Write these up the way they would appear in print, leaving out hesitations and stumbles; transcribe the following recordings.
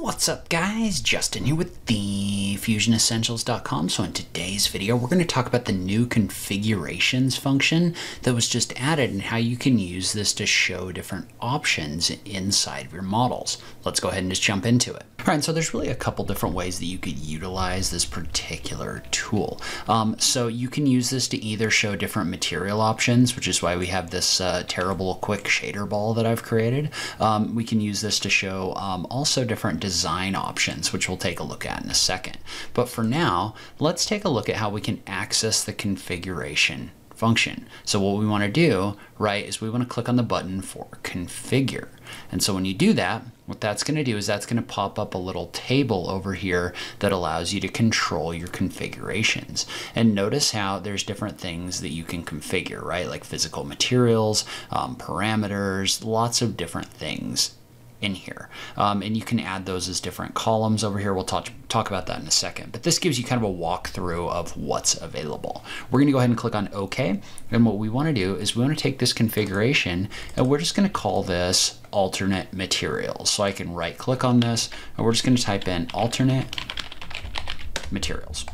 What's up guys, Justin here with TheFusionEssentials.com. So in today's video, we're going to talk about the new configurations function that was just added and how you can use this to show different options inside of your models. Let's go ahead and just jump into it. All right, so there's really a couple different ways that you could utilize this particular tool. So you can use this to either show different material options, which is why we have this terrible quick shader ball that I've created. We can use this to show also different design options, which we'll take a look at in a second. But for now, let's take a look at how we can access the configuration function. So what we want to do, right, is we want to click on the button for configure. And so when you do that, what that's going to do is that's going to pop up a little table over here that allows you to control your configurations. And notice how there's different things that you can configure, right? Like physical materials, parameters, lots of different things in here. And you can add those as different columns over here. We'll talk about that in a second, but this gives you kind of a walkthrough of what's available. We're going to go ahead and click on OK. And what we want to do is we want to take this configuration and we're just going to call this alternate materials. So I can right click on this and we're just going to type in alternate materials.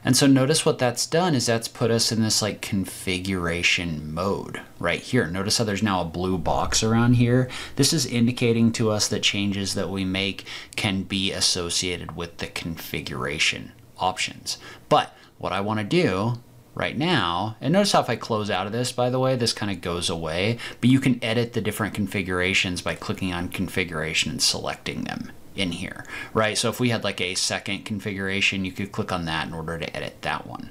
And so notice what that's done is that's put us in this like configuration mode right here. Notice how there's now a blue box around here. This is indicating to us that changes that we make can be associated with the configuration options. But what I want to do right now, and notice how if I close out of this, by the way, this kind of goes away, but you can edit the different configurations by clicking on configuration and selecting them in here, right? So if we had like a second configuration, you could click on that in order to edit that one.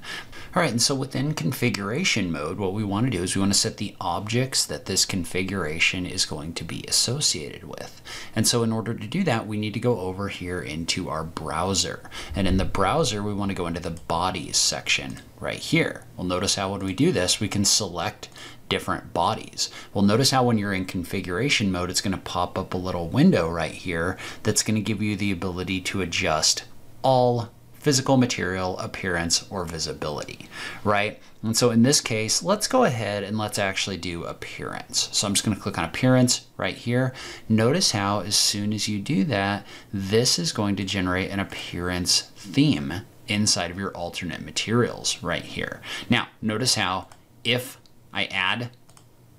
All right, and so within configuration mode, what we want to do is we want to set the objects that this configuration is going to be associated with. And so in order to do that, we need to go over here into our browser. And in the browser, we want to go into the bodies section right here. Well, notice how when we do this, we can select different bodies. Well, notice how when you're in configuration mode, it's going to pop up a little window right here that's going to give you the ability to adjust all physical material, appearance, or visibility, right? And so in this case, let's go ahead and let's actually do appearance. So I'm just going to click on appearance right here. Notice how as soon as you do that, this is going to generate an appearance theme inside of your alternate materials right here. Now, notice how if I add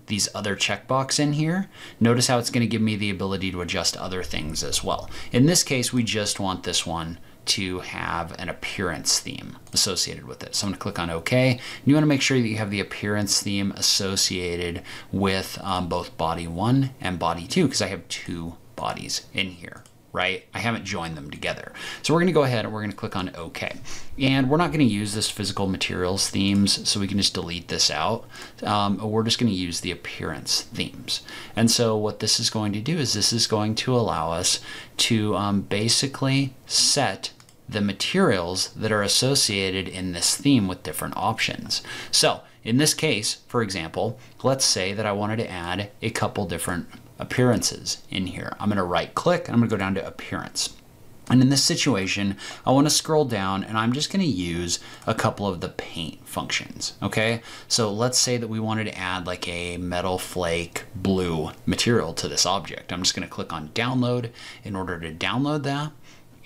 these other checkbox in here, notice how it's going to give me the ability to adjust other things as well. In this case, we just want this one to have an appearance theme associated with it. So I'm going to click on OK. And you want to make sure that you have the appearance theme associated with both body 1 and body 2, because I have two bodies in here, right? I haven't joined them together. So we're going to go ahead and we're going to click on OK. And we're not going to use this physical materials themes, so we can just delete this out. We're just going to use the appearance themes. And so what this is going to do is this is going to allow us to basically set the materials that are associated in this theme with different options. So in this case, for example, let's say that I wanted to add a couple different appearances in here. I'm going to right click and I'm going to go down to appearance. And in this situation, I want to scroll down and I'm just going to use a couple of the paint functions. Okay, so let's say that we wanted to add like a metal flake blue material to this object. I'm just going to click on download in order to download that.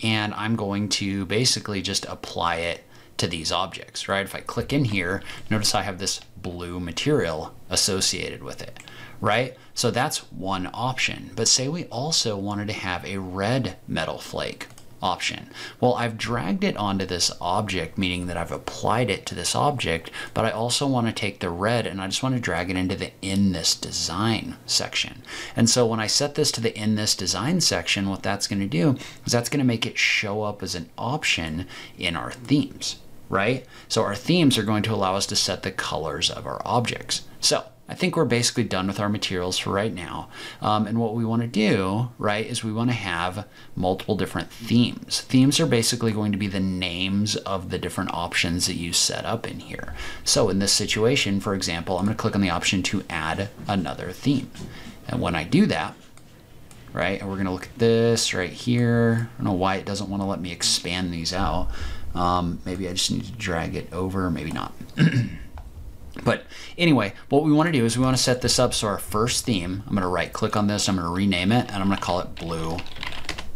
And I'm going to basically just apply it to these objects, right? If I click in here, notice I have this blue material associated with it, right? So that's one option. But say we also wanted to have a red metal flake option. Well, I've dragged it onto this object, meaning that I've applied it to this object, but I also want to take the red and I just want to drag it into the in this design section. And so when I set this to the in this design section, what that's going to do is that's going to make it show up as an option in our themes, right? So our themes are going to allow us to set the colors of our objects. So I think we're basically done with our materials for right now. And what we want to do, right, is we want to have multiple different themes. Themes are basically going to be the names of the different options that you set up in here. So in this situation, for example, I'm going to click on the option to add another theme. And when I do that, right, and we're going to look at this right here. I don't know why it doesn't want to let me expand these out. Maybe I just need to drag it over, maybe not. But anyway, what we want to do is we want to set this up so our first theme, I'm going to right click on this, I'm going to rename it, and I'm going to call it blue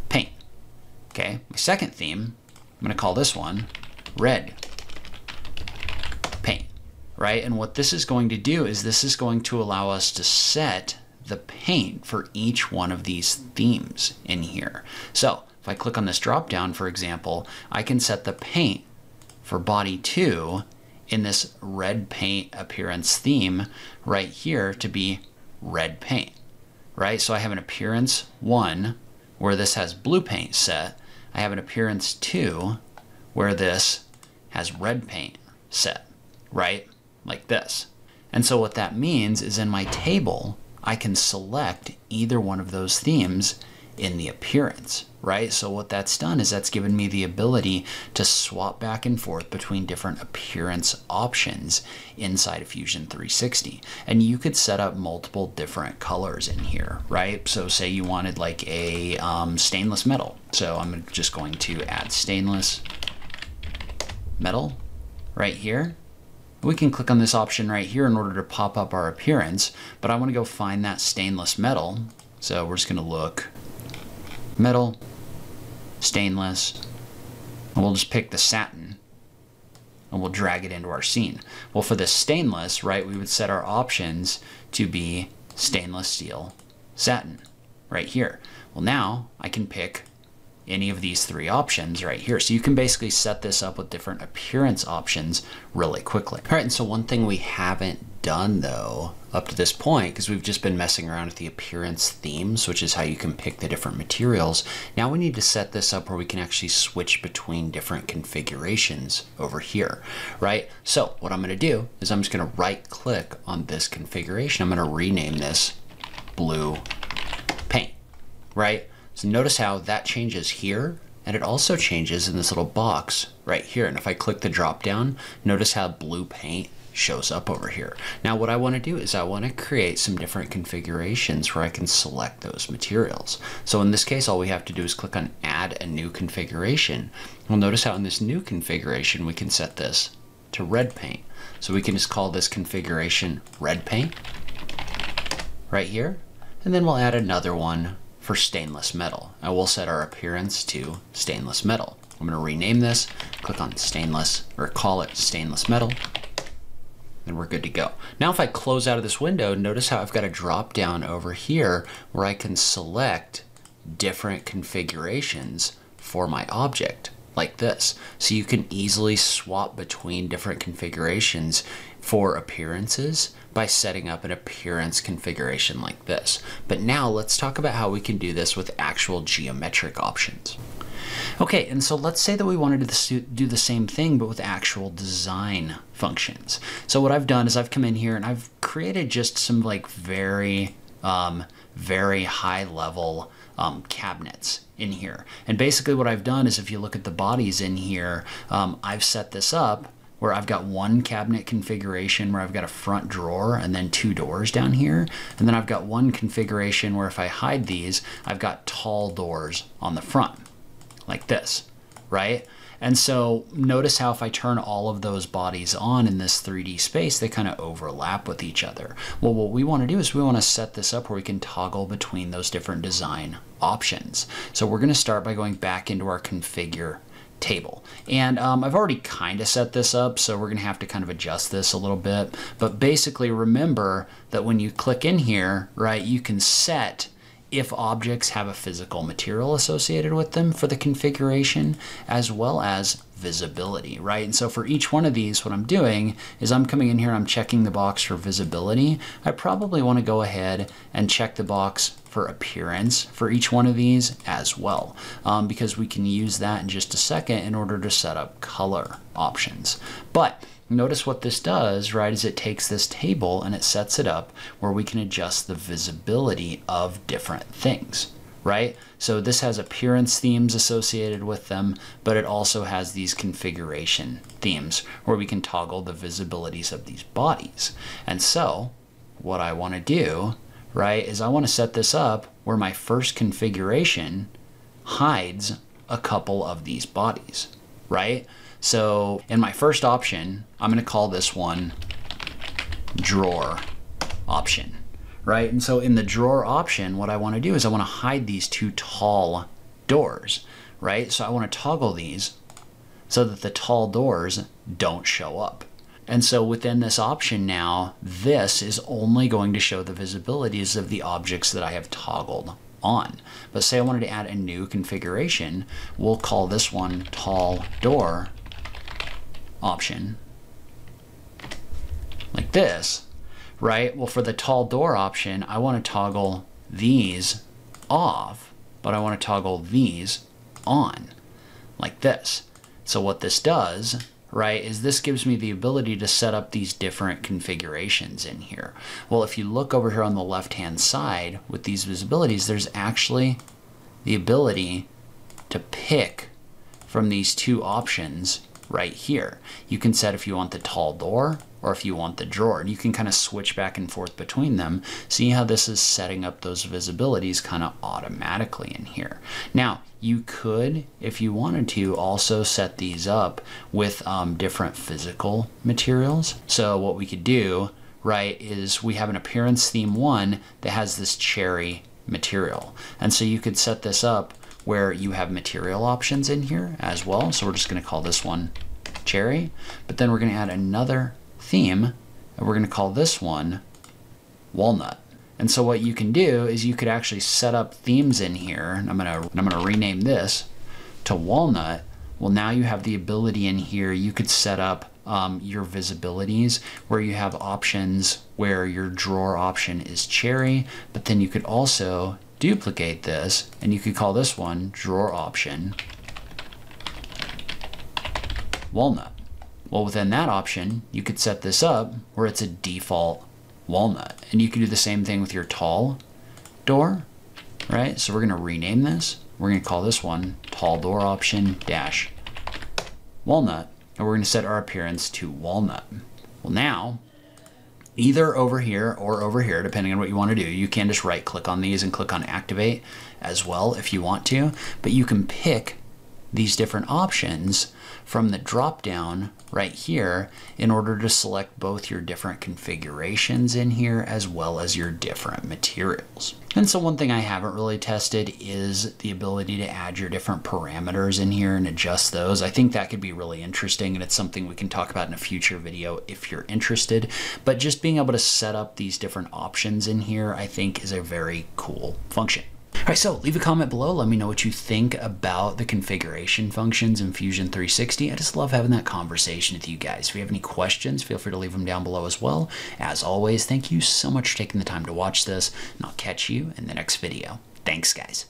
paint. Okay, my second theme, I'm gonna call this one red paint, right? And what this is going to do is this is going to allow us to set the paint for each one of these themes in here. So if I click on this drop down, for example, I can set the paint for body 2 in this red paint appearance theme right here to be red paint, right? So I have an appearance 1 where this has blue paint set. I have an appearance 2 where this has red paint set, right? Like this. And so what that means is in my table, I can select either one of those themes in the appearance, right? So what that's done is that's given me the ability to swap back and forth between different appearance options inside of Fusion 360. And you could set up multiple different colors in here, right? So say you wanted like a stainless metal. So I'm just going to add stainless metal right here. We can click on this option right here in order to pop up our appearance, but I want to go find that stainless metal. So we're just going to look metal, stainless, and we'll just pick the satin and we'll drag it into our scene. Well, for the stainless, right, we would set our options to be stainless steel satin right here. Well, now I can pick any of these 3 options right here. So you can basically set this up with different appearance options really quickly. All right, and so one thing we haven't done though up to this point, because we've just been messing around with the appearance themes, which is how you can pick the different materials. Now we need to set this up where we can actually switch between different configurations over here, right? So what I'm gonna do is I'm just gonna right click on this configuration. I'm gonna rename this blue paint, right? So notice how that changes here, and it also changes in this little box right here. And if I click the drop down, notice how blue paint shows up over here. Now what I want to do is I want to create some different configurations where I can select those materials. So in this case, all we have to do is click on add a new configuration. We'll notice how in this new configuration, we can set this to red paint. So we can just call this configuration red paint right here. And then we'll add another one for stainless metal. And we'll set our appearance to stainless metal. I'm going to rename this, click on stainless, or call it stainless metal, and we're good to go. Now if I close out of this window, notice how I've got a drop down over here where I can select different configurations for my object like this. So you can easily swap between different configurations for appearances by setting up an appearance configuration like this. But now let's talk about how we can do this with actual geometric options. Okay, and so let's say that we wanted to do the same thing, but with actual design functions. So what I've done is I've come in here and I've created just some like very high level cabinets in here. And basically what I've done is if you look at the bodies in here, I've set this up where I've got one cabinet configuration where I've got a front drawer and then 2 doors down here. And then I've got one configuration where if I hide these, I've got tall doors on the front like this, right? And so notice how if I turn all of those bodies on in this 3D space, they kind of overlap with each other. Well, what we want to do is we want to set this up where we can toggle between those different design options. So we're going to start by going back into our configure table. And I've already kind of set this up, so we're going to have to kind of adjust this a little bit. But basically remember that when you click in here, right, you can set if objects have a physical material associated with them for the configuration, as well as visibility, right? And so for each one of these, what I'm doing is I'm coming in here and I'm checking the box for visibility. I probably want to go ahead and check the box for appearance for each one of these as well, because we can use that in just a second in order to set up color options. But notice what this does, right, is it takes this table and it sets it up where we can adjust the visibility of different things, right? So this has appearance themes associated with them, but it also has these configuration themes where we can toggle the visibilities of these bodies. And so what I want to do, right, is I want to set this up where my first configuration hides a couple of these bodies, right? So in my first option, I'm going to call this one drawer option, right? And so in the drawer option, what I want to do is I want to hide these 2 tall doors, right? So I want to toggle these so that the tall doors don't show up. And so within this option now, this is only going to show the visibilities of the objects that I have toggled on. But say I wanted to add a new configuration, we'll call this one tall door option, like this, right? Well, for the tall door option, I want to toggle these off, but I want to toggle these on, like this. So what this does, right, is this gives me the ability to set up these different configurations in here. Well, if you look over here on the left-hand side with these visibilities, there's actually the ability to pick from these two options right here. You can set if you want the tall door or if you want the drawer, and you can kind of switch back and forth between them. See how this is setting up those visibilities kind of automatically in here. Now, you could, if you wanted to, also set these up with different physical materials. So what we could do, right, is we have an appearance theme 1 that has this cherry material. And so you could set this up where you have material options in here as well. So we're just going to call this one cherry, but then we're going to add another theme and we're going to call this one walnut. And so what you can do is you could actually set up themes in here, and I'm gonna rename this to walnut. Well, now you have the ability in here, you could set up your visibilities where you have options where your drawer option is cherry, but then you could also duplicate this and you could call this one drawer option walnut. Well, within that option, you could set this up where it's a default walnut, and you can do the same thing with your tall door, right? So we're going to rename this. We're going to call this one tall door option dash walnut, and we're going to set our appearance to walnut. Well, now either over here or over here, depending on what you want to do, you can just right click on these and click on activate as well if you want to, but you can pick these different options from the drop down right here in order to select both your different configurations in here as well as your different materials. And so one thing I haven't really tested is the ability to add your different parameters in here and adjust those. I think that could be really interesting, and it's something we can talk about in a future video if you're interested. But just being able to set up these different options in here, I think, is a very cool function. All right, so leave a comment below. Let me know what you think about the configuration functions in Fusion 360. I just love having that conversation with you guys. If you have any questions, feel free to leave them down below as well. As always, thank you so much for taking the time to watch this, and I'll catch you in the next video. Thanks, guys.